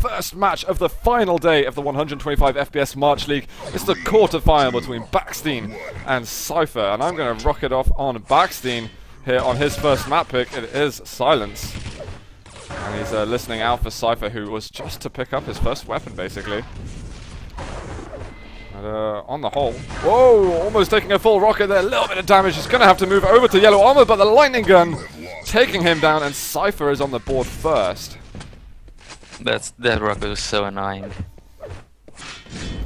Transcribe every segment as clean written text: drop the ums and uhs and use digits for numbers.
first match of the final day of the 125 FPS March League. It's the quarterfinal between Baksteen and Cypher, and I'm going to rock it off on Baksteen here on his first map pick. It is Silence. And he's listening out for Cypher, who was just to pick up his first weapon, basically. And, on the whole, whoa, almost taking a full rocket there, a little bit of damage. He's going to have to move over to yellow armor, but the lightning gun taking him down, and Cypher is on the board first. That rocket was so annoying.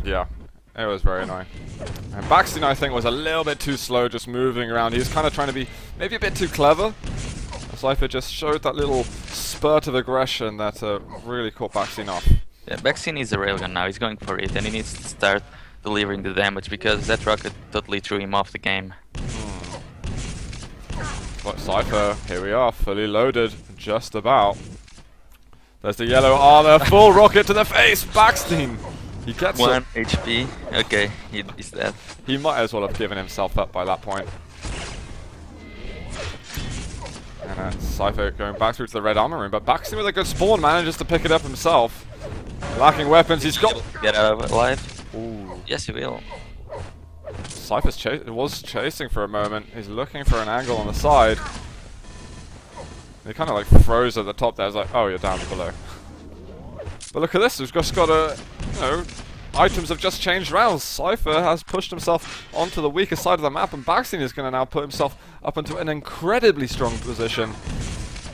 Yeah, it was very annoying. And Baksteen, I think, was a little bit too slow just moving around. He was kind of trying to be maybe a bit too clever. Cypher just showed that little spurt of aggression that really caught Baksteen off. Yeah, Baksteen needs a railgun now. He's going for it, and he needs to start delivering the damage because that rocket totally threw him off the game. But Cypher, here we are, fully loaded, just about. There's the yellow armor, full rocket to the face. Baksteen, he gets 1 HP. Okay, he's dead. He might as well have given himself up by that point. And Cypher going back through to the red armor room, but Baksteen with a good spawn manages to pick it up himself. Lacking weapons, he's got... Get out of it alive. Ooh. Yes, he will. Cypher's was chasing for a moment. He's looking for an angle on the side. He kind of like froze at the top there. He's like, oh, you're down below. But look at this. We've just got a, you know, items have just changed rounds. Cypher has pushed himself onto the weaker side of the map, and Baksteen is going to now put himself up into an incredibly strong position.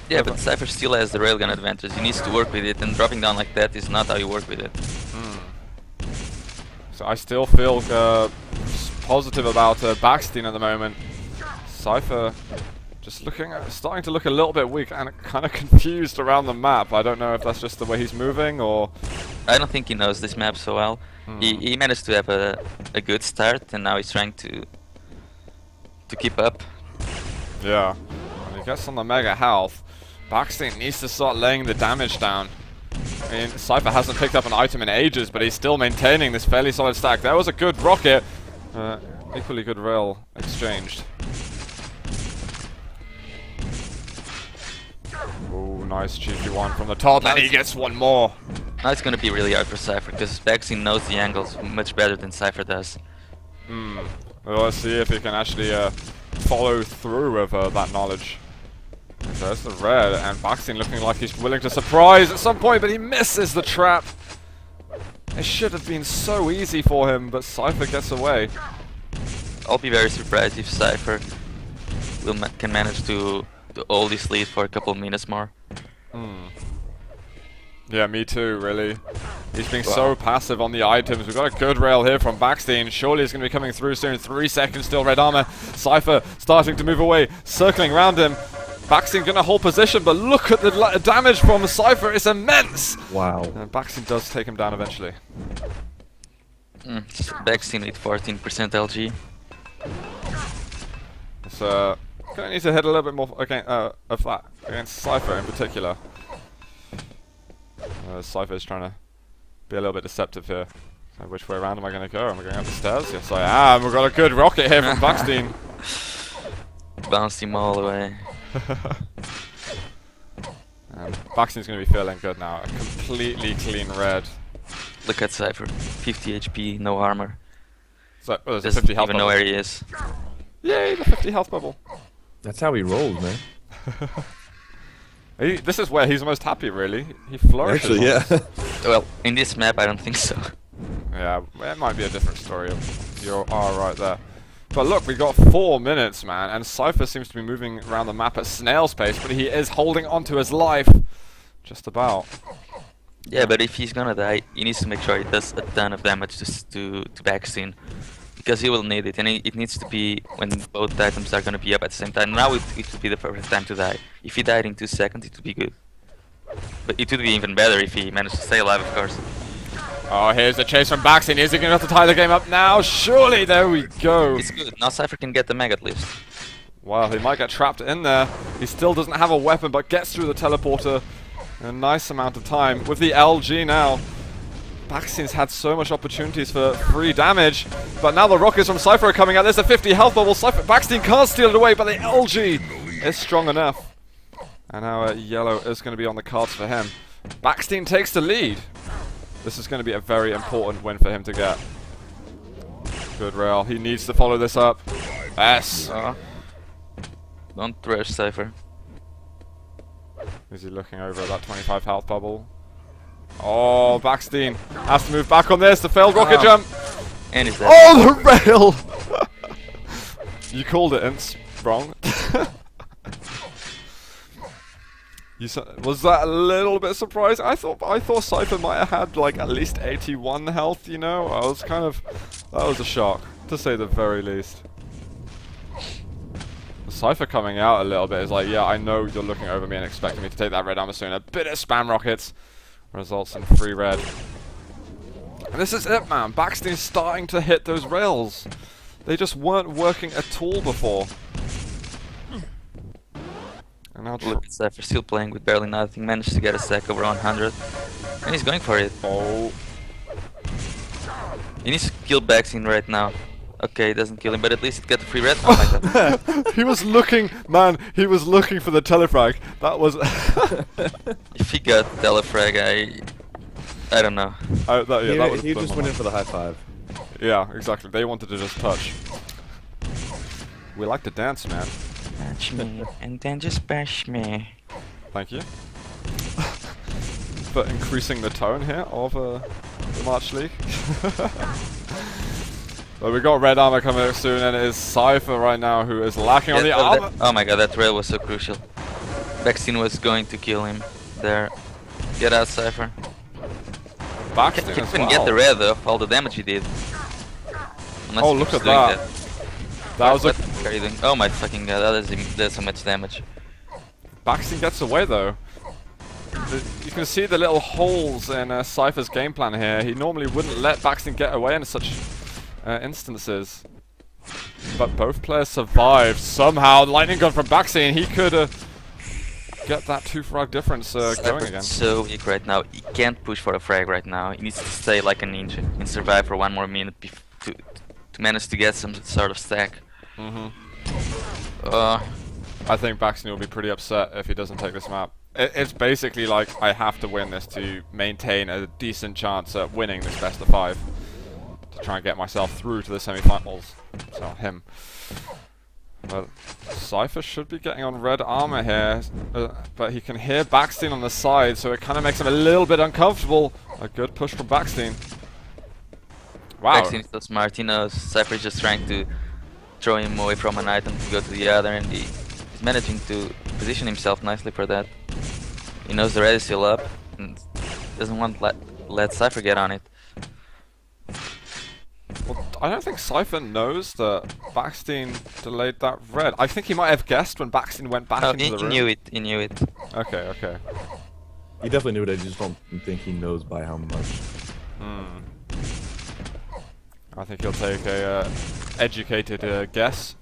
Yeah, but Cypher still has the railgun advantage. He needs to work with it, and dropping down like that is not how you work with it. So I still feel positive about Baksteen at the moment. Cypher just starting to look a little bit weak and kind of confused around the map. I don't know if that's just the way he's moving or... I don't think he knows this map so well. He managed to have a good start, and now he's trying to keep up. Yeah, and he gets on the mega health. Baksteen needs to start laying the damage down. I mean, Cypher hasn't picked up an item in ages, but he's still maintaining this fairly solid stack. There was a good rocket. Equally good rail exchanged. Oh, nice cheeky one from the top, and he gets one more. Now it's going to be really hard for Cypher, because Baksteen knows the angles much better than Cypher does. Well, let's see if he can actually follow through with that knowledge. So there's the red, and Baksteen looking like he's willing to surprise at some point, but he misses the trap. It should have been so easy for him, but Cypher gets away. I'll be very surprised if Cypher can manage to hold this lead for a couple of minutes more. Yeah, me too, really. He's being so passive on the items. We've got a good rail here from Baksteen. Surely he's going to be coming through soon. 3 seconds still, red armor. Cypher starting to move away, circling around him. Baksteen going to hold position, but look at the damage from Cypher. It's immense. Wow. And Baksteen does take him down eventually. Baksteen with 14% LG. So, going to need to hit a little bit more of that against Cypher in particular. Cypher's trying to be a little bit deceptive here. So which way around am I going to go? Am I going up the stairs? Yes, I am. We've got a good rocket here from Baksteen. Bounced him all the way. And Baksteen's going to be feeling good now. A completely clean red. Look at Cypher. 50 HP, no armor. So, there's a Doesn't 50 health even bubble. know where he is. Yay, the 50 health bubble. That's how he rolls, man. This is where he's most happy, really. He flourishes. Actually, yeah. Well, in this map, I don't think so. Yeah, it might be a different story. You are right there. But look, we got 4 minutes, man, and Cypher seems to be moving around the map at snail's pace, but he is holding on to his life. Just about. Yeah, but if he's gonna die, he needs to make sure he does a ton of damage to Baksteen. Because he will need it, and it needs to be when both items are gonna be up at the same time. Now it would be the perfect time to die. If he died in 2 seconds, it would be good. But it would be even better if he managed to stay alive, of course. Oh, here's the chase from Baksteen. Is he going to have to tie the game up now? Surely, there we go. It's good. Now Cypher can get the meg at least. Well, he might get trapped in there. He still doesn't have a weapon, but gets through the teleporter in a nice amount of time. With the LG now, Baksteen's had so much opportunities for free damage, but now the rockets from Cypher are coming out. There's a 50 health bubble. Baksteen can't steal it away, but the LG is strong enough. And now yellow is going to be on the cards for him. Baksteen takes the lead. This is going to be a very important win for him to get. Good rail. He needs to follow this up. Yes. Don't rush Cypher. Is he looking over at that 25 health bubble? Oh, Baksteen has to move back on this. The failed rocket jump. And he's dead. Oh, the rail! You called it, Ince. Wrong. Was that a little bit surprising? I thought Cypher might have had like at least 81 health. You know, I was kind of. That was a shock, to say the very least. Cypher coming out a little bit is like, yeah, I know you're looking over me and expecting me to take that red armor soon. A bit of spam rockets results in 3 red. And this is it, man. Baksteen's starting to hit those rails. They just weren't working at all before. And now Look at Cypher still playing with barely nothing. Managed to get a stack over 100. And he's going for it. Oh. He needs to kill Baksteen right now. Okay, it doesn't kill him, but at least it got the free red. Oh my god. He was looking, man, he was looking for the telefrag. That was... If he got telefrag, I don't know. He just went in for the high five. Yeah, exactly. They wanted to just touch. We like to dance, man. Touch me, and then just bash me. Thank you. For increasing the tone here of the March League. But we got red armor coming up soon, and it is Cypher right now who is lacking on the armor. Oh my god, that rail was so crucial. Baksteen was going to kill him there. Get out, Cypher. Baksteen He as couldn't well. get the red though, all the damage he did. Unless Oh, he look was at doing that. That was a... What are you doing? Oh my fucking god, that's so much damage. Baksteen gets away though. You can see the little holes in Cypher's game plan here. He normally wouldn't let Baksteen get away in such instances. But both players survived somehow. Lightning gun from Baksteen. He could get that 2 frag difference going again. So weak right now. He can't push for a frag right now. He needs to stay like a ninja and survive for 1 more minute to manage to get some sort of stack. I think Baksteen will be pretty upset if he doesn't take this map. It's basically like, I have to win this to maintain a decent chance at winning this best of 5. To try and get myself through to the semi-finals. So, him. Well, Cypher should be getting on red armor here, but he can hear Baksteen on the side, so it kind of makes him a little bit uncomfortable. A good push from Baksteen. Wow. Baksteen is so smart. He knows Cypher is just trying to throw him away from an item to go to the other, and he's managing to position himself nicely for that. He knows the red is still up, and doesn't want to let Cypher get on it. Well, I don't think Cypher knows that Baksteen delayed that red. I think he might have guessed when Baksteen went back into the room. He knew it. He knew it. Okay, okay. He definitely knew it. I just don't think he knows by how much. I think he'll take a educated guess.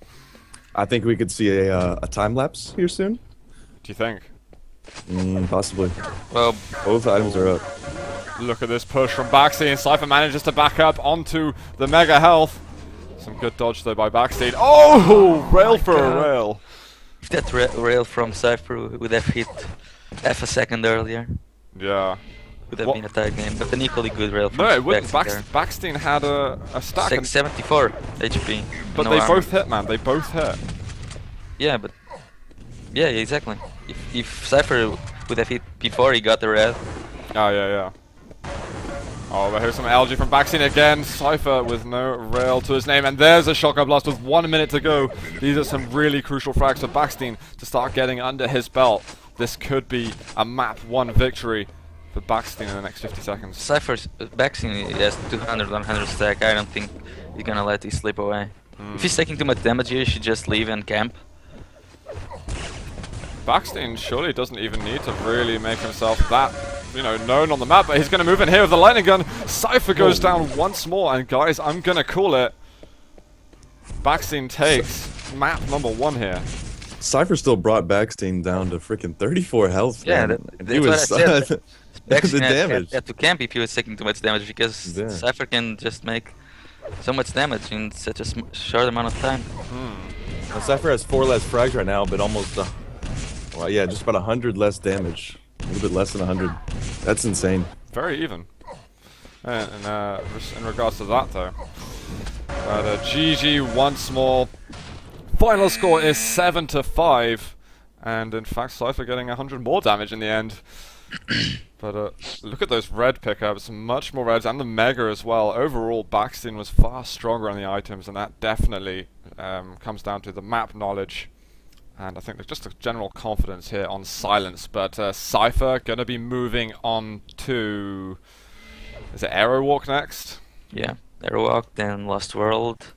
I think we could see a time lapse here soon. Do you think? Possibly. Well, Both items are up. Look at this push from Baksteen. Cypher manages to back up onto the mega health. Some good dodge though by Baksteen. Oh, rail for a rail. if that rail from Cypher would have hit half a second earlier, Yeah. would have been a tight game. But an equally good rail from No, it wouldn't. Baksteen there. Baksteen had a stack. 674 HP. But no they armor. both hit, man. They both hit. Yeah, but yeah, exactly. If Cypher would have hit before he got the red. Oh, yeah, yeah. Oh, but here's some algae from Baksteen again. Cypher with no rail to his name. And there's a shotgun blast with 1 minute to go. These are some really crucial frags for Baksteen to start getting under his belt. This could be a map 1 victory for Baksteen in the next 50 seconds. Cypher's Baksteen has 200, 100 stack. I don't think he's gonna let it slip away. If he's taking too much damage here, he should just leave and camp. Baksteen surely doesn't even need to really make himself that, you know, known on the map, but he's going to move in here with the lightning gun. Cypher goes down once more, and guys, I'm going to call it. Baksteen takes map number 1 here. Cypher still brought Baksteen down to freaking 34 health. Yeah, man. that's what I said. Baksteen the damage. had to camp if he was taking too much damage, because Yeah. Cypher can just make so much damage in such a short amount of time. Cypher has 4 less frags right now, but almost, well, yeah, just about 100 less damage. A little bit less than 100. That's insane. Very even. And in regards to that, though, the GG once more. Final score is 7-5, and in fact, Cypher getting 100 more damage in the end. But look at those red pickups, much more reds, and the Mega as well. Overall, Baksteen was far stronger on the items, and that definitely comes down to the map knowledge. And I think there's just a general confidence here on Silence. But Cypher gonna be moving on to... Is it Aerowalk next? Yeah, Aerowalk, then Lost World,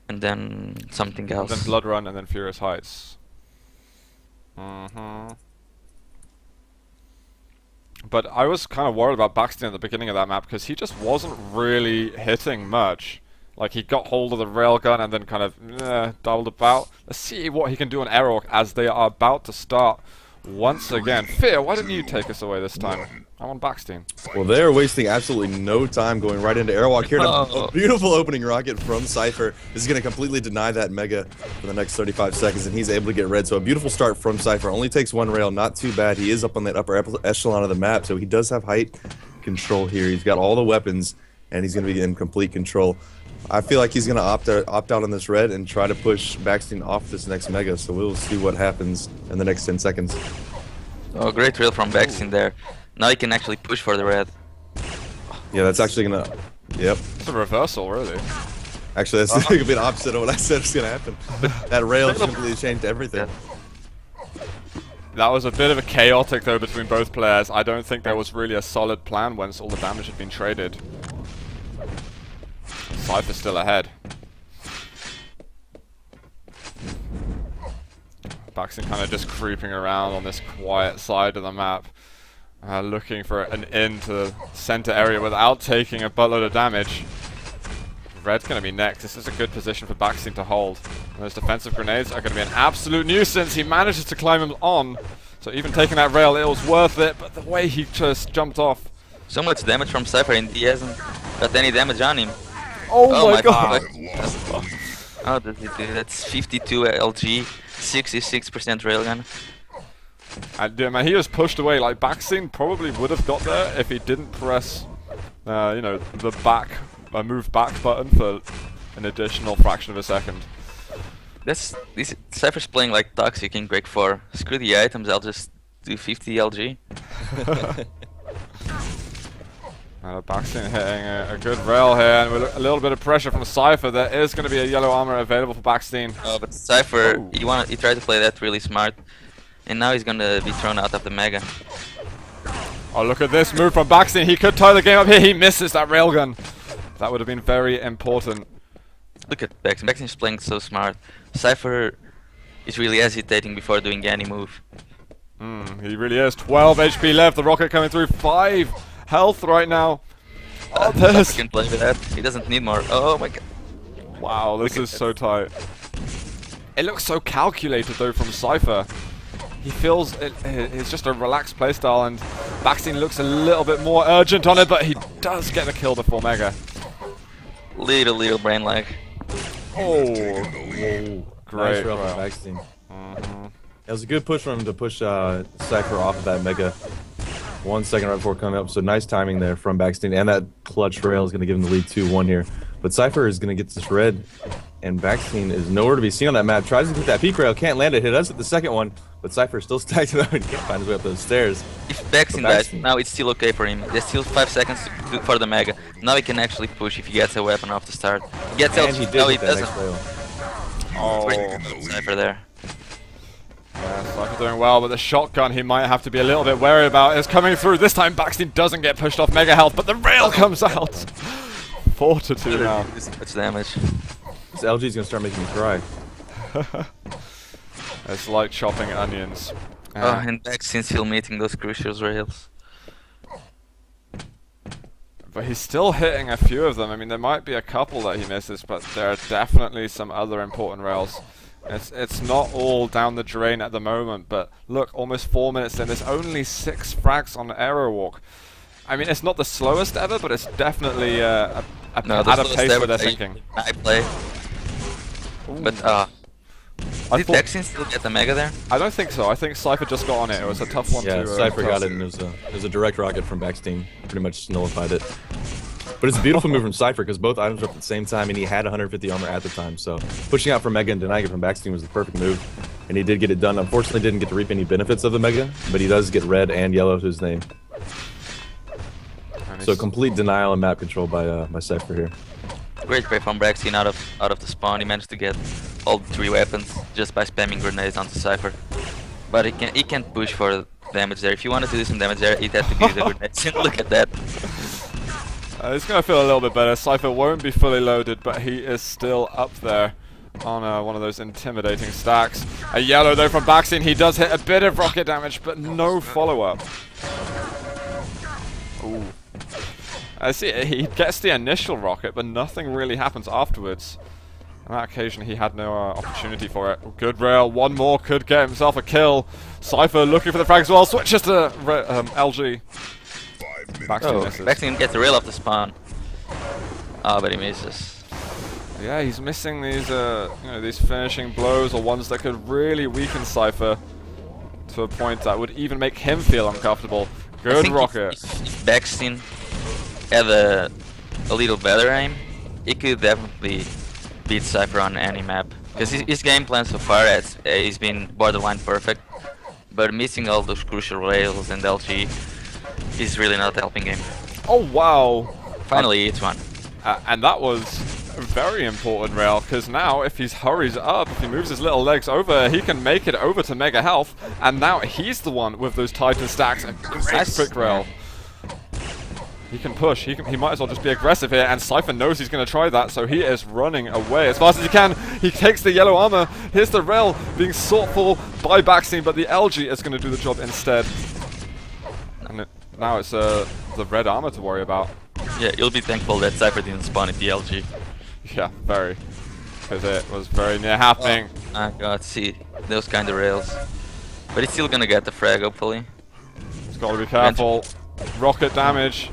and then something else. And then Blood Run, and then Furious Heights. But I was kind of worried about Baksteen at the beginning of that map because he just wasn't really hitting much. Like, he got hold of the railgun and then kind of doubled about. Let's see what he can do on Aerowalk as they are about to start once again. Fear, why didn't you take us away this time? I'm on Baksteen. Well, they're wasting absolutely no time going right into Airwalk here. A beautiful opening rocket from Cypher. This is going to completely deny that Mega for the next 35 seconds, and he's able to get red. So a beautiful start from Cypher. Only takes one rail, not too bad. He is up on that upper echelon of the map, so he does have height control here. He's got all the weapons, and he's going to be in complete control. I feel like he's going to opt out on this red and try to push Baksteen off this next Mega, so we'll see what happens in the next 10 seconds. Oh, great rail from Baksteen there. Now he can actually push for the red. Yeah, that's actually going to... Yep. It's a reversal, really. Actually, that's going to be the opposite of what I said was going to happen. That rail completely changed everything. That was a bit of a chaotic, though, between both players. I don't think there was really a solid plan once all the damage had been traded. Cypher's still ahead. Baksteen kind of just creeping around on this quiet side of the map, looking for an in to the center area without taking a buttload of damage. Red's going to be next. This is a good position for Baksteen to hold. And those defensive grenades are going to be an absolute nuisance. He manages to climb him on, so even taking that rail, it was worth it. But the way he just jumped off. So much damage from Cypher, and he hasn't got any damage on him. Oh my god! How does he do? That's 52 LG, 66% railgun. And yeah, man, he was pushed away. Like, Baksteen probably would have got there if he didn't press, you know, the move back button for an additional fraction of a second. This Cypher's playing like toxic in Break 4. Screw the items, I'll just do 50 LG. Baksteen hitting a good rail here, and with a little bit of pressure from Cypher, there is going to be a yellow armor available for Baksteen. Oh, but Cypher, he tried to play that really smart, and now he's going to be thrown out of the Mega. Oh, look at this move from Baksteen. He could tie the game up here. He misses that railgun. That would have been very important. Look at Baksteen. Baksteen's playing so smart. Cypher is really hesitating before doing any move. He really is. 12 HP left. The rocket coming through. 5 health right now. Oh, Cypher can play with that. He doesn't need more. Oh my god. Wow, this is so tight. It looks so calculated though from Cypher. He feels it's just a relaxed playstyle, and Baksteen looks a little bit more urgent on it, but he does get the kill before Mega. Little brain lag. Oh, Great great rail from Baksteen. It was a good push from him to push Cypher off of that Mega 1 second right before coming up, so nice timing there from Baksteen, and that clutch rail is going to give him the lead 2-1 here. But Cypher is going to get this red, and Baksteen is nowhere to be seen on that map. Tries to get that peak rail, can't land it, hit us at the second one, but Cypher still stacked it up and can't find his way up those stairs. If Baksteen dies, now it's still okay for him. There's still 5 seconds for the Mega. Now he can actually push if he gets a weapon off the start. He gets out, no he doesn't. Oh, Cypher there. yeah, Cypher doing well, but the shotgun he might have to be a little bit wary about is coming through. This time Baksteen doesn't get pushed off Mega health, but the rail comes out. 4-2 now. This much damage. This LG is going to start making me cry. It's like chopping onions. Oh, and Baksteen's still meeting those crucial rails. But he's still hitting a few of them. I mean, there might be a couple that he misses, but there are definitely some other important rails. It's not all down the drain at the moment, but look, almost 4 minutes in, there's only 6 frags on Aerowalk. I mean, it's not the slowest ever, but it's definitely at a pace where they're thinking. I play. But Did Baksteen still get the Mega there? I don't think so. I think Cypher just got on it. It was a tough one Yeah, to Cypher got toss. it, and it was a direct rocket from Baksteen. Pretty much nullified it. But it's a beautiful move from Cypher because both items were up at the same time, and he had 150 armor at the time. So pushing out for Mega and denying it from Baksteen was the perfect move, and he did get it done. Unfortunately, didn't get to reap any benefits of the Mega, but he does get red and yellow to his name. So complete denial and map control by Cypher here. Great play from Baksteen out of the spawn. He managed to get all 3 weapons just by spamming grenades onto Cypher. But he can't push for damage there. If you wanted to do some damage there, he'd have to do the grenades. Look at that. He's going to feel a little bit better. Cypher won't be fully loaded, but he is still up there on one of those intimidating stacks. A yellow though from Baksteen. He does hit a bit of rocket damage, but no follow-up. Ooh. I see, he gets the initial rocket, but nothing really happens afterwards. On that occasion, he had no opportunity for it. Good rail, one more could get himself a kill. Cypher looking for the frag as well, switches to LG. Baksteen misses. Baksteen gets the rail off the spawn. Oh, but he misses. Yeah, he's missing these, these finishing blows or ones that could really weaken Cypher to a point that would even make him feel uncomfortable. Good rocket. If Baksteen had a little better aim, he could definitely beat Cypher on any map. Because his game plan so far he's been borderline perfect, but missing all those crucial rails and LG is really not helping him. Oh wow! Finally, it's one. And that was a very important rail, because now if he hurries up, if he moves his little legs over, he can make it over to Mega Health, and now he's the one with those Titan stacks and great quick rail. He can push, he might as well just be aggressive here, and Cypher knows he's going to try that, so he is running away as fast as he can. He takes the yellow armor, here's the rail being sought for by Baksteen, but the LG is going to do the job instead. And now it's the red armor to worry about. Yeah, you'll be thankful that Cypher didn't spawn at the LG. Yeah, very. Because it was very near happening. Oh my god, see, those kind of rails. But he's still gonna get the frag, hopefully. He's got to be careful. Rocket damage.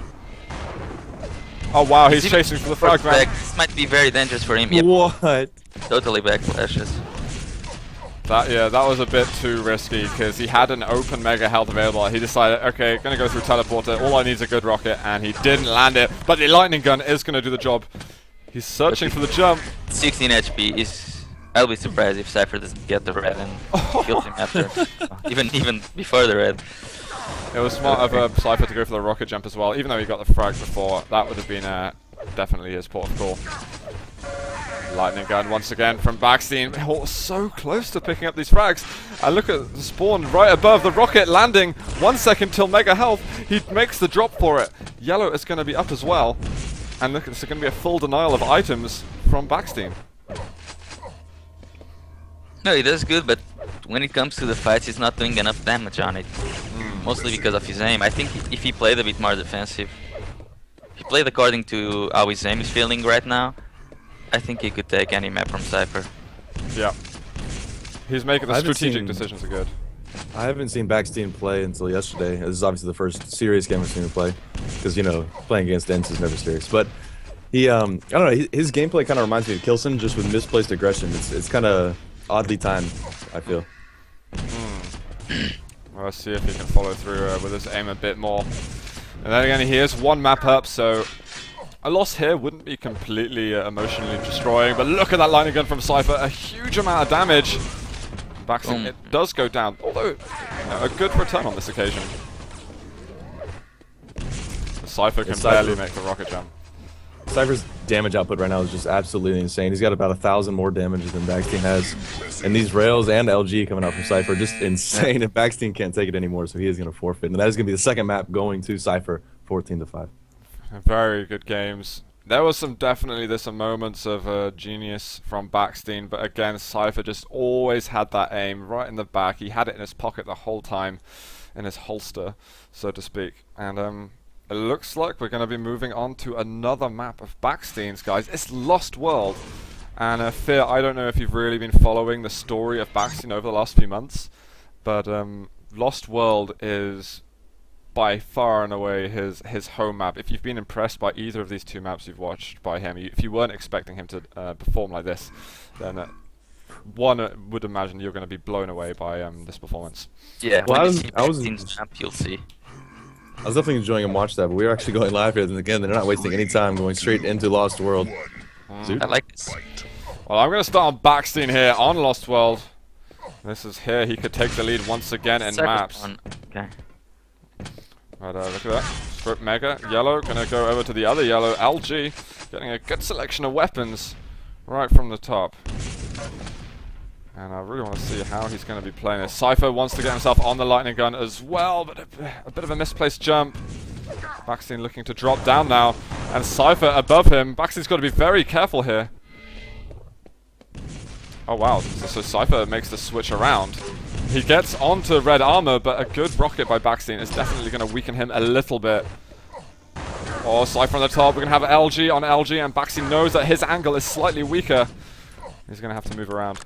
Oh wow, he's chasing for the frag man. This might be very dangerous for him. Yep. What? Totally backflashes. That was a bit too risky because he had an open Mega Health available. He decided, okay, gonna go through teleporter. All I need is a good rocket, and he didn't land it. But the lightning gun is gonna do the job. He's searching for the jump. 16 HP is. I'll be surprised if Cypher doesn't get the red and kills him after. even before the red. It was smart of Cypher to go for the rocket jump as well, even though he got the frag before. That would have been definitely his port of call. Lightning gun once again from Baksteen. Oh, so close to picking up these frags. And look at the spawn right above the rocket landing. 1 second till Mega Health. He makes the drop for it. Yellow is going to be up as well. And look, it's going to be a full denial of items from Baksteen. No, he does good, but when it comes to the fights, he's not doing enough damage on it. Mostly because of his aim. I think if he played a bit more defensive, if he played according to how his aim is feeling right now, I think he could take any map from Cypher. Yeah. He's making the strategic decisions are good. I haven't seen Baksteen play until yesterday. This is obviously the first serious game I've seen him play. Because, you know, playing against Ents is never serious. But he, I don't know, his gameplay kind of reminds me of Kilson, just with misplaced aggression. It's kind of oddly timed, I feel. Well, let's see if he can follow through with his aim a bit more. And then again, he is one map up, so a loss here wouldn't be completely emotionally destroying. But look at that lightning gun from Cypher, a huge amount of damage. Baksteen, it does go down, although a good return on this occasion. Cypher can barely make the rocket jump. Cypher's damage output right now is just absolutely insane. He's got about 1,000 more damage than Baksteen has. And these rails and LG coming out from Cypher are just insane. And Baksteen can't take it anymore, so he is going to forfeit. And that is going to be the second map going to Cypher, 14-5. Very good games. There was definitely some moments of genius from Baksteen, but again, Cypher just always had that aim right in the back. He had it in his pocket the whole time, in his holster, so to speak. And it looks like we're going to be moving on to another map of Baksteen's, guys. It's Lost World. And Fear, I don't know if you've really been following the story of Baksteen over the last few months, but Lost World is by far and away his home map. If you've been impressed by either of these two maps you've watched by him, if you weren't expecting him to perform like this, then would imagine you're going to be blown away by this performance. Yeah, Well, when you see I was Baksteen jump, you'll see. I was definitely enjoying and watch that, but we were actually going live here, and again, they're not wasting any time going straight into Lost World. I like this. Well, I'm going to start on Baksteen here on Lost World. This is here. He could take the lead once again in Cypher's maps. on. Okay. Right, look at that. Script Mega. Yellow going to go over to the other yellow. LG getting a good selection of weapons right from the top. And I really want to see how he's going to be playing this. Cypher wants to get himself on the lightning gun as well, but a bit of a misplaced jump. Baksteen looking to drop down now. And Cypher above him. Baksteen's got to be very careful here. Oh wow, so Cypher makes the switch around. He gets onto red armor, but a good rocket by Baksteen is definitely going to weaken him a little bit. Oh, Cypher on the top. We're going to have LG on LG, and Baksteen knows that his angle is slightly weaker. He's going to have to move around.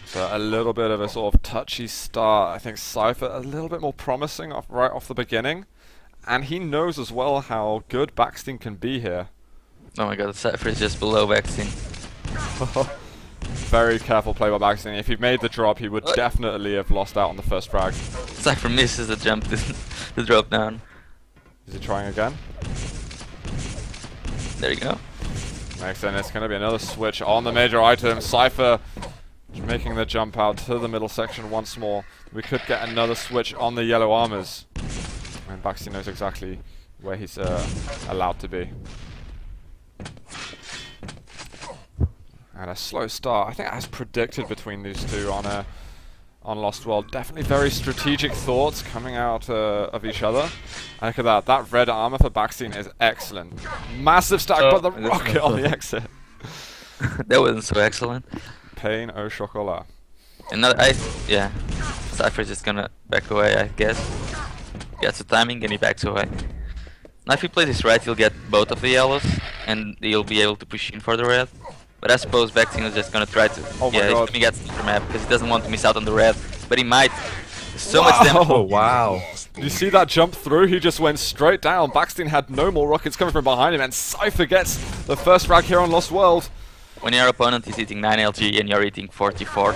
So a little bit of a sort of touchy start. I think Cypher a little bit more promising right off the beginning. And he knows as well how good Baksteen can be here. Oh my god, Cypher is just below Baksteen. Very careful play by Baksteen. If he made the drop, he would definitely have lost out on the first frag. Cypher misses the jump to drop down. Is he trying again? There you go. Next then, it's going to be another switch on the major item. Cypher making the jump out to the middle section once more. We could get another switch on the yellow armors. And Baksteen knows exactly where he's allowed to be. And a slow start, I think as predicted between these two on Lost World. Definitely very strategic thoughts coming out of each other. And look at that red armor for Baksteen is excellent. Massive stack, but the rocket on the exit. That wasn't so excellent. Pain au chocolat. Another, yeah. Cypher's just gonna back away, I guess. Gets the timing and he backs away. Now if he plays this right, he'll get both of the yellows, and he'll be able to push in for the red. But I suppose Baksteen is just gonna try to. Oh my god. He gets the map because he doesn't want to miss out on the red. But he might. So much damage. Oh wow. Did you see that jump through? He just went straight down. Baksteen had no more rockets coming from behind him, and Cypher gets the first frag here on Lost World. When your opponent is eating 9 LG and you're eating 44,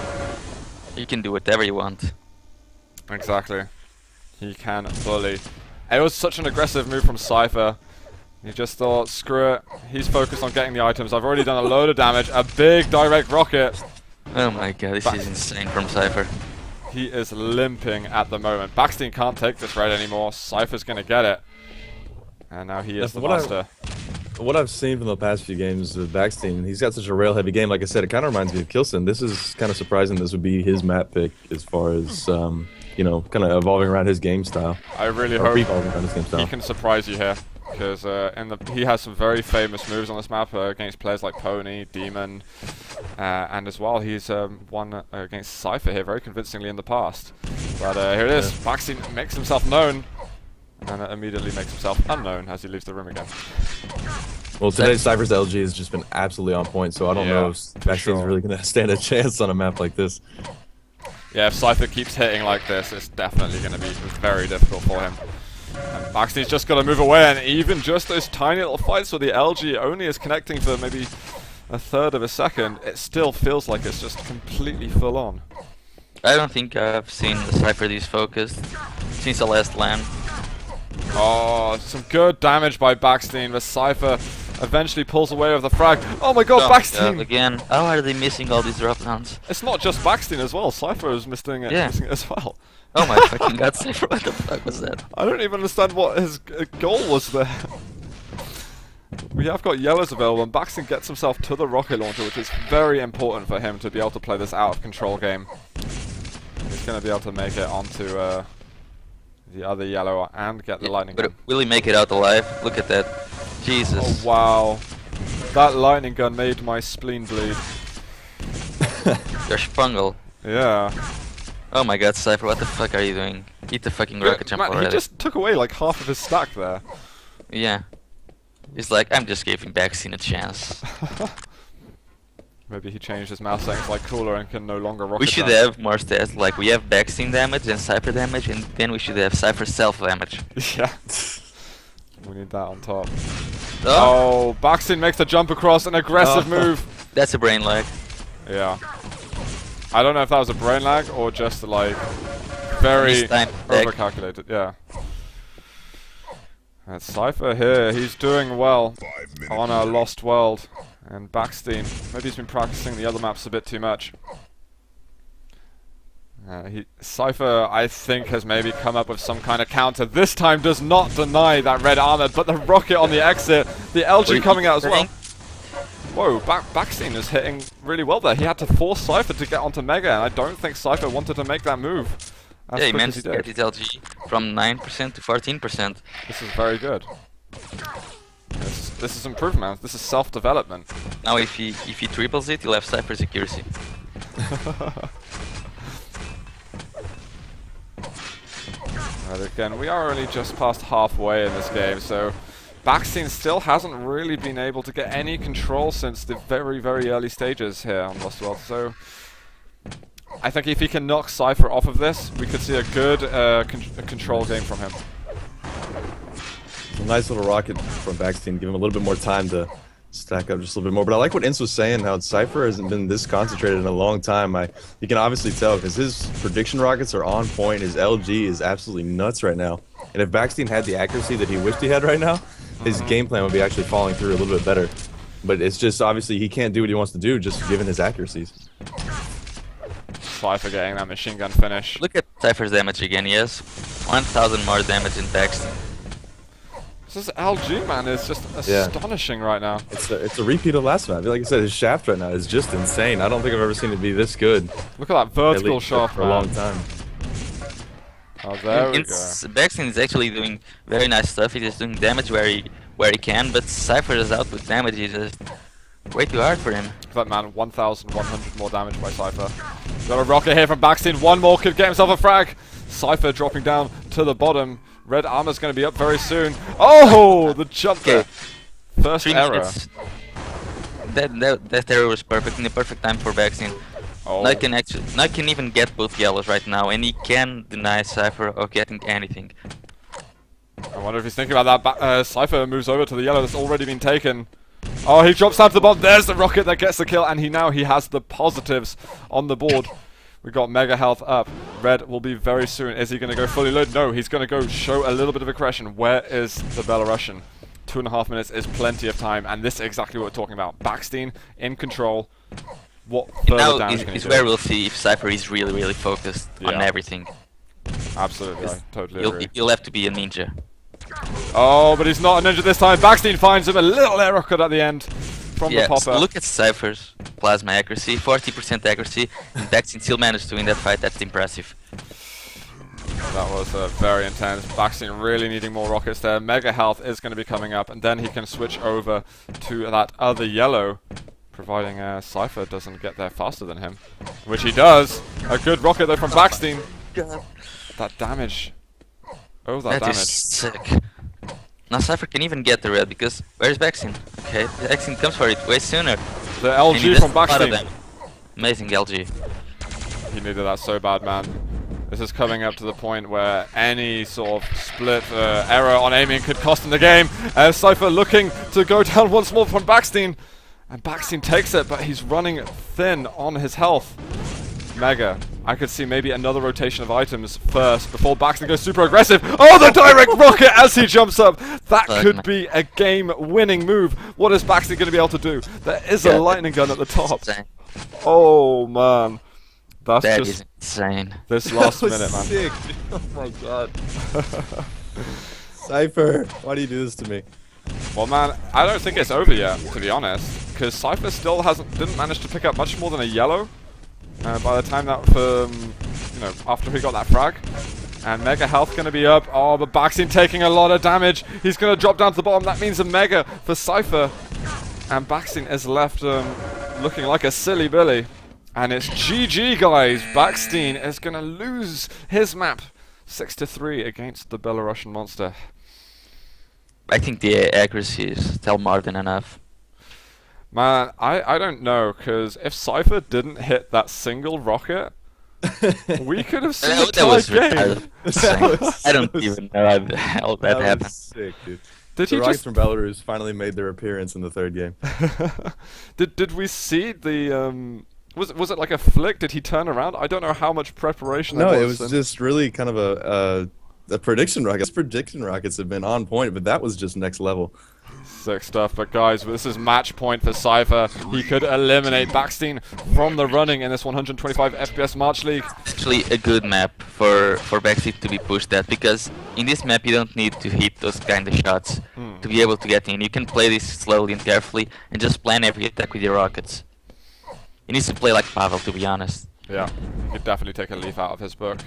you can do whatever you want. Exactly. He can bully. It was such an aggressive move from Cypher. He just thought, screw it. He's focused on getting the items. I've already done a load of damage. A big direct rocket. Oh my god, this is insane from Cypher. He is limping at the moment. Baksteen can't take this red anymore. Cypher's going to get it. And now he is the master. What I've seen from the past few games with Baksteen, he's got such a rail-heavy game. Like I said, it kind of reminds me of Kilson. This is kind of surprising. This would be his map pick as far as, you know, kind of evolving around his game style. I really hope evolving around his game style. he can surprise you here. Because he has some very famous moves on this map against players like Pony, Demon, and as well he's won against Cypher here very convincingly in the past. But here it is. Baksteen makes himself known, and immediately makes himself unknown as he leaves the room again. Well, today Cypher's LG has just been absolutely on point, so I don't know if Baksteen's really going to stand a chance on a map like this. Yeah, if Cypher keeps hitting like this, it's definitely going to be very difficult for him. And Baksteen's just got to move away, and even just those tiny little fights where the LG only is connecting for maybe a third of a second, it still feels like it's just completely full on. I don't think I've seen the Cypher this focused since the last LAN. Oh, some good damage by Baksteen, but Cypher eventually pulls away with the frag. Oh my god, Baksteen! Again, how are they missing all these drop downs? It's not just Baksteen as well, Cypher is missing it as well. Oh my fucking god, Cypher, what the fuck was that? I don't even understand what his goal was there. We have got yellows available, and Baksteen gets himself to the rocket launcher, which is very important for him to be able to play this out of control game. He's going to be able to make it onto the other yellow and get the lightning gun. But will he make it out alive? Look at that. Jesus. Oh wow. That lightning gun made my spleen bleed. You're Spungle. Yeah. Oh my god, Cypher, what the fuck are you doing? Eat the fucking rocket jump already. He just took away like half of his stack there. Yeah. He's like, I'm just giving Baksteen a chance. Maybe he changed his mouse settings like cooler and can no longer rocket. We should have more stats, like we have Baksteen damage and Cypher damage, and then we should have Cypher self damage. Yeah. We need that on top. Oh, Baksteen makes the jump across, an aggressive move. That's a brain lag. Yeah. I don't know if that was a brain lag or just like very overcalculated. Yeah. And Cypher here, he's doing well on a Lost World. And Baksteen, maybe he's been practicing the other maps a bit too much. Cypher, I think, has maybe come up with some kind of counter. This time does not deny that red armor, but the rocket on the exit, the LG coming out as well. Whoa, Baksteen is hitting really well there. He had to force Cypher to get onto Mega, and I don't think Cypher wanted to make that move. Yeah, he managed to get his LG from 9% to 14%. This is very good. This is improvement. This is self-development. Now if he triples it, he'll have Cypher's accuracy. Right, again, we are only just past halfway in this game, so Baksteen still hasn't really been able to get any control since the very, very early stages here on Lost World. So I think if he can knock Cypher off of this, we could see a good control game from him. A nice little rocket from Baksteen, give him a little bit more time to stack up just a little bit more. But I like what Ince was saying, how Cypher hasn't been this concentrated in a long time. You can obviously tell because his prediction rockets are on point. His LG is absolutely nuts right now. And if Baksteen had the accuracy that he wished he had right now, his game plan would be actually falling through a little bit better. But it's just obviously he can't do what he wants to do just given his accuracies. Cypher getting that machine gun finish. Look at Cypher's damage again. He has 1,000 more damage in Baksteen. This LG, man, is just astonishing right now. It's a repeat of last match. Like I said, his shaft right now is just insane. I don't think I've ever seen it be this good. Look at that vertical shaft, for a long time. Oh, there we go. Baksteen is actually doing very nice stuff. He's just doing damage where he can, but Cypher's output damage is just way too hard for him. That man, 1,100 more damage by Cypher. Got a rocket here from Baksteen. One more could get himself a frag. Cypher dropping down to the bottom. Red armor's going to be up very soon. Oh, the jump there. First error. That error was perfect, in the perfect time for Baksteen. Oh. Knight can even get both yellows right now, and he can deny Cypher of getting anything. I wonder if he's thinking about that. Cypher moves over to the yellow that's already been taken. Oh, he drops down to the bottom. There's the rocket that gets the kill, and he has the positives on the board. We've got Mega Health up. Red will be very soon. Is he going to go fully loaded? No, he's going to go show a little bit of aggression. Where is the Belarusian? 2.5 minutes is plenty of time, and this is exactly what we're talking about. Baksteen in control. What further damage can he do? Where we'll see if Cypher is really, really focused on everything. Absolutely, I totally agree. You'll have to be a ninja. Oh, but he's not a ninja this time. Baksteen finds him a little air rocket at the end from the popper. So look at Cypher's plasma accuracy, 40% accuracy, and Baksteen still managed to win that fight. That's impressive. That was very intense. Baksteen really needing more rockets there. Mega Health is going to be coming up, and then he can switch over to that other yellow, providing Cypher doesn't get there faster than him, which he does. A good rocket though from Baksteen. That damage. Oh, that damage. Is sick. Now Cypher can even get the red because where's Baksteen? Okay, Baksteen comes for it way sooner. The LG from Baksteen. Amazing LG. He needed that so bad, man. This is coming up to the point where any sort of split error on aiming could cost him the game. Cypher looking to go down once more from Baksteen. And Baksteen takes it, but he's running thin on his health. Mega. I could see maybe another rotation of items first before Baksteen goes super aggressive. Oh, the direct rocket as he jumps up. That could be a game-winning move. What is Baksteen going to be able to do? There is a lightning gun at the top. Oh, man. That is insane. This last minute, man. Sick. Oh my god. Cypher, why do you do this to me? Well, man, I don't think it's over yet, to be honest, because Cypher still didn't manage to pick up much more than a yellow by the time that, after he got that frag. And Mega Health going to be up. Oh, but Baksteen taking a lot of damage. He's going to drop down to the bottom. That means a Mega for Cypher. And Baksteen is left looking like a silly Billy. And it's GG, guys. Baksteen is going to lose his map 6-3 against the Belarusian monster. I think the accuracy is still more than enough. Man, I don't know, because if Cypher didn't hit that single rocket, we could have seen a tie game. I don't even know how the hell that happened. Sick, dude. Did The he Rockets just... from Belarus finally made their appearance in the third game. did we see the... Was it like a flick? Did he turn around? I don't know how much preparation No, there it was. was just really kind of a prediction rocket. His prediction rockets have been on point, but that was just next level. Sick stuff, but guys, this is match point for Cypher. He could eliminate Baksteen from the running in this 125 FPS March League. Actually, a good map for Baksteen to be pushed at, because in this map you don't need to hit those kind of shots to be able to get in. You can play this slowly and carefully and just plan every attack with your rockets. He needs to play like Pavel, to be honest. Yeah, he could definitely take a leaf out of his book.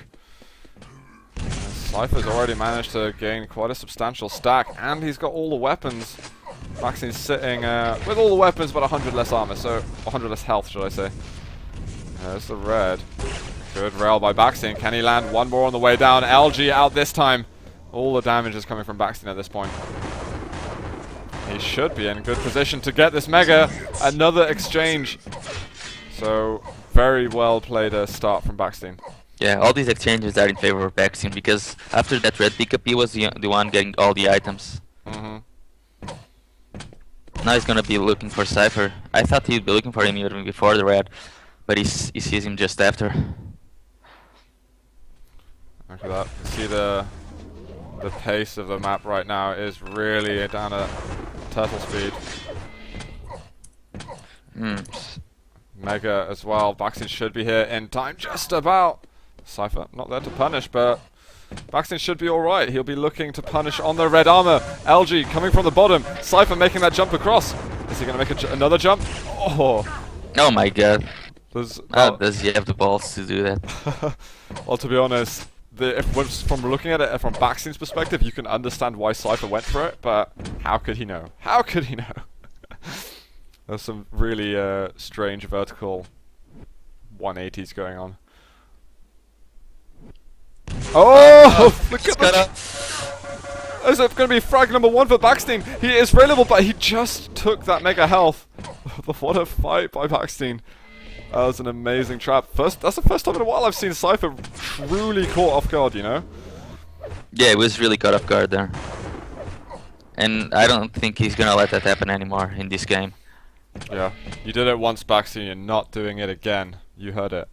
Cypher's already managed to gain quite a substantial stack, and he's got all the weapons. Baksteen's sitting with all the weapons but 100 less armor, so 100 less health, should I say. There's the red. Good rail by Baksteen. Can he land one more on the way down? LG out this time. All the damage is coming from Baksteen at this point. He should be in good position to get this mega. Another exchange. So, very well played start from Baksteen. Yeah, all these exchanges are in favor of Baksteen, because after that red pickup he was the one getting all the items. Now he's gonna be looking for Cypher. I thought he'd be looking for him even before the red, but he sees him just after. Look at that. You see the pace of the map right now is really down at turtle speed. Mega as well. Baksteen should be here in time, just about. Cypher not there to punish, but Baksteen should be alright. He'll be looking to punish on the red armor. LG coming from the bottom. Cypher making that jump across. Is he going to make another jump? Oh my god. Does he have the balls to do that? Well, to be honest, from looking at it from Baksteen's perspective, you can understand why Cypher went for it, but how could he know? How could he know? There's some really strange vertical 180s going on. Oh! Look at that! Is it going to be frag number 1 for Baksteen? He is available, but he just took that mega health. What a fight by Baksteen. That was an amazing trap. That's the first time in a while I've seen Cypher truly caught off guard, you know? Yeah, it was really caught off guard there. And I don't think he's going to let that happen anymore in this game. Yeah, you did it once, Baksteen, you're not doing it again. You heard it.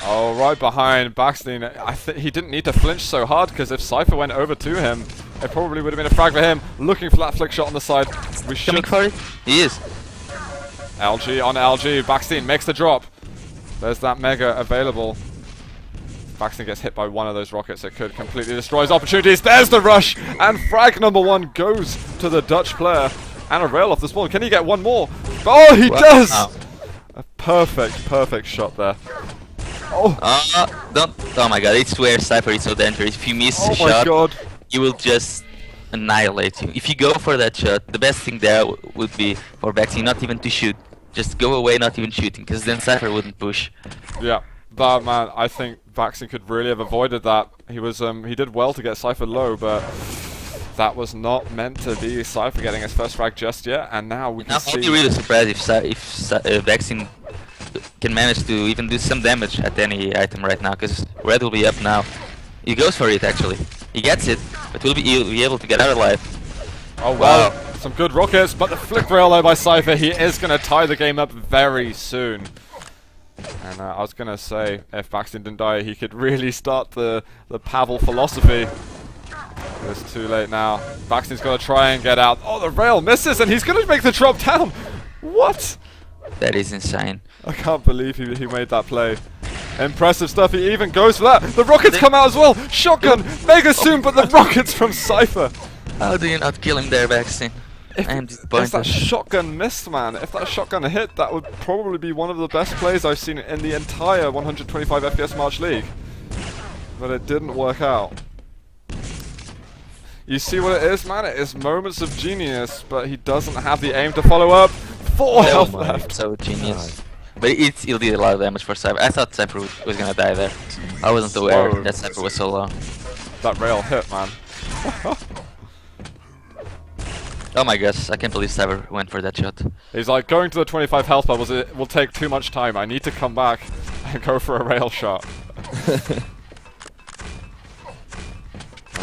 Oh, right behind Baksteen. He didn't need to flinch so hard, because if Cypher went over to him, it probably would have been a frag for him. Looking for that flick shot on the side. Coming for it? He is. LG on LG. Baksteen makes the drop. There's that mega available. Baksteen gets hit by one of those rockets. It could completely destroy his opportunities. There's the rush! And frag number 1 goes to the Dutch player. And a rail off the spawn. Can he get one more? Oh, he does! A perfect shot there. Oh! Oh my god, I swear Cypher is so dangerous. If you miss a shot, he will just annihilate you. If you go for that shot, the best thing there would be for Baksteen not even to shoot. Just go away, not even shooting, because then Cypher wouldn't push. Yeah. But man, I think Baksteen could really have avoided that. He was he did well to get Cypher low, but that was not meant to be Cypher getting his first frag just yet. And now we can see. I'll be really surprised if Baksteen can manage to even do some damage at any item right now, because red will be up now. He goes for it actually. He gets it, but he'll be able to get out alive. Oh wow. Some good rockets, but the flick rail though by Cypher. He is going to tie the game up very soon. And I was going to say, if Baksteen didn't die, he could really start the Pavel philosophy. It's too late now. Baksteen's got to try and get out. Oh, the rail misses, and he's going to make the drop down. What? That is insane. I can't believe he made that play. Impressive stuff. He even goes for that. The rockets come out as well. Shotgun. Mega soon, but the rockets from Cypher. How do you not kill him there, Baksteen? I am disappointed. If that shotgun missed, man. If that shotgun hit, that would probably be one of the best plays I've seen in the entire 125 FPS March League. But it didn't work out. You see what it is, man? It is moments of genius, but he doesn't have the aim to follow up. 4 health left. So genius. But it did a lot of damage for Cypher. I thought Cypher was gonna die there. I wasn't aware that Cypher was so low. That rail hit, man. Oh my gosh, I can't believe Cypher went for that shot. He's like, going to the 25 health levels, it will take too much time. I need to come back and go for a rail shot.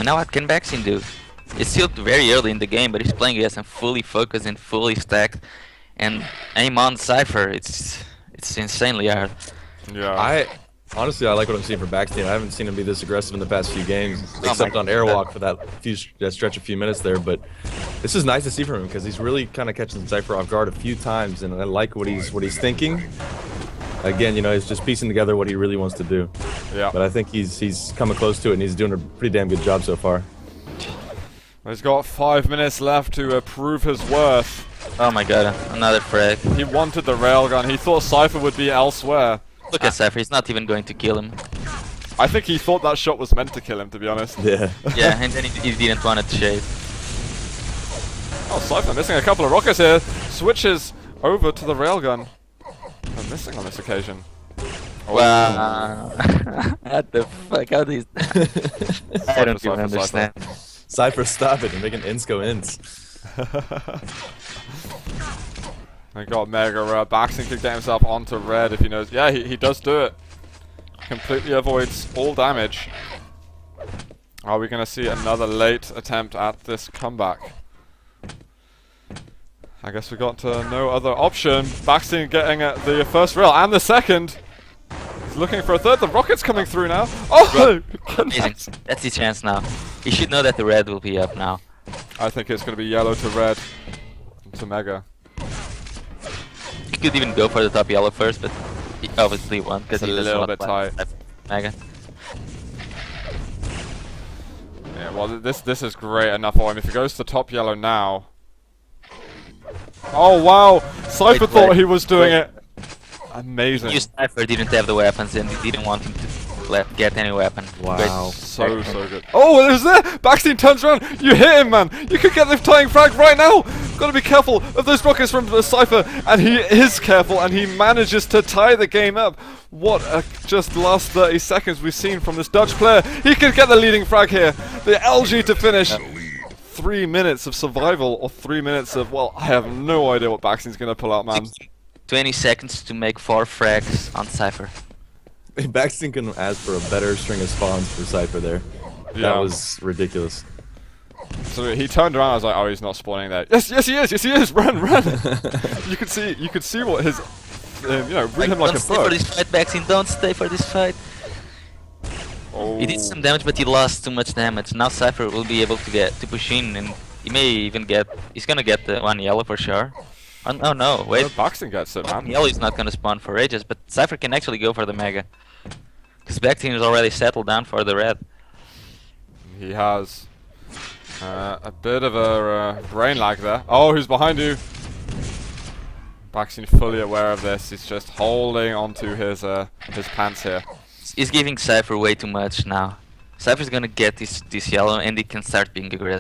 And now what can Baksteen do? It's still very early in the game, but he's playing against him fully focused and fully stacked. And aim on Cypher, it's insanely hard. Yeah. Honestly, I like what I'm seeing from Baksteen. I haven't seen him be this aggressive in the past few games, Oh except my on God. Airwalk for that stretch of few minutes there. But this is nice to see from him because he's really kind of catching Cypher off guard a few times, and I like what he's thinking. Again, you know, he's just piecing together what he really wants to do. Yeah. But I think he's coming close to it, and he's doing a pretty damn good job so far. He's got 5 minutes left to prove his worth. Oh my god, another frag. He wanted the railgun. He thought Cypher would be elsewhere. Look at Cypher, he's not even going to kill him. I think he thought that shot was meant to kill him, to be honest. Yeah. Yeah, and then he didn't want it to shade. Oh, Cypher missing a couple of rockets here. Switches over to the railgun. I'm missing on this occasion. Oh. Wow. What the fuck? How these? I don't even Cypher. understand. Cypher, stop it. You're making ins go ins. I got Mega. Baksteen could get himself onto red if he knows. Yeah, he does do it. Completely avoids all damage. Are we going to see another late attempt at this comeback? I guess we got no other option. Baksteen getting the first rail and the second. He's looking for a third. The rocket's coming through now. Oh! Amazing. That's his chance now. He should know that the red will be up now. I think it's going to be yellow to red to Mega. He could even go for the top yellow first, but he obviously won't because It's he a doesn't little want bit to tight. Mega. Yeah, well, this is great enough for him. If he goes to top yellow now. Oh wow! Cypher thought he was doing it. Amazing. Cypher didn't have the weapons and he didn't want him to get any weapon. Wow. So good. Oh, there's there! Baksteen turns around. You hit him, man. You could get the tying frag right now. Gotta be careful of those rockets from the Cypher, and he is careful, and he manages to tie the game up. What a just last 30 seconds we've seen from this Dutch player. He could get the leading frag here. The LG to finish. 3 minutes of survival, or 3 minutes of, well, I have no idea what Baksteen's gonna pull out, man. 20 seconds to make 4 frags on Cypher. Baksteen couldn't ask for a better string of spawns for Cypher there. Yeah. That was ridiculous. So he turned around. I was like, "Oh, he's not spawning there." Yes, he is. Yes, he is. Run! You could see what his, read him like Don't a stay for book. this fight, Baksteen. Don't stay for this fight. Oh. He did some damage, but he lost too much damage. Now Cypher will be able to push in, and he may even get. He's gonna get the 1 yellow for sure. Oh no! Wait. Baksteen gets it, man. Yellow is not gonna spawn for ages, but Cypher can actually go for the mega. Because Baksteen is already settled down for the red. He has a bit of a brain lag there. Oh, who's behind you? Baksteen fully aware of this. He's just holding onto his pants here. He's giving Cypher way too much now. Cypher's gonna get this yellow and he can start being aggressive.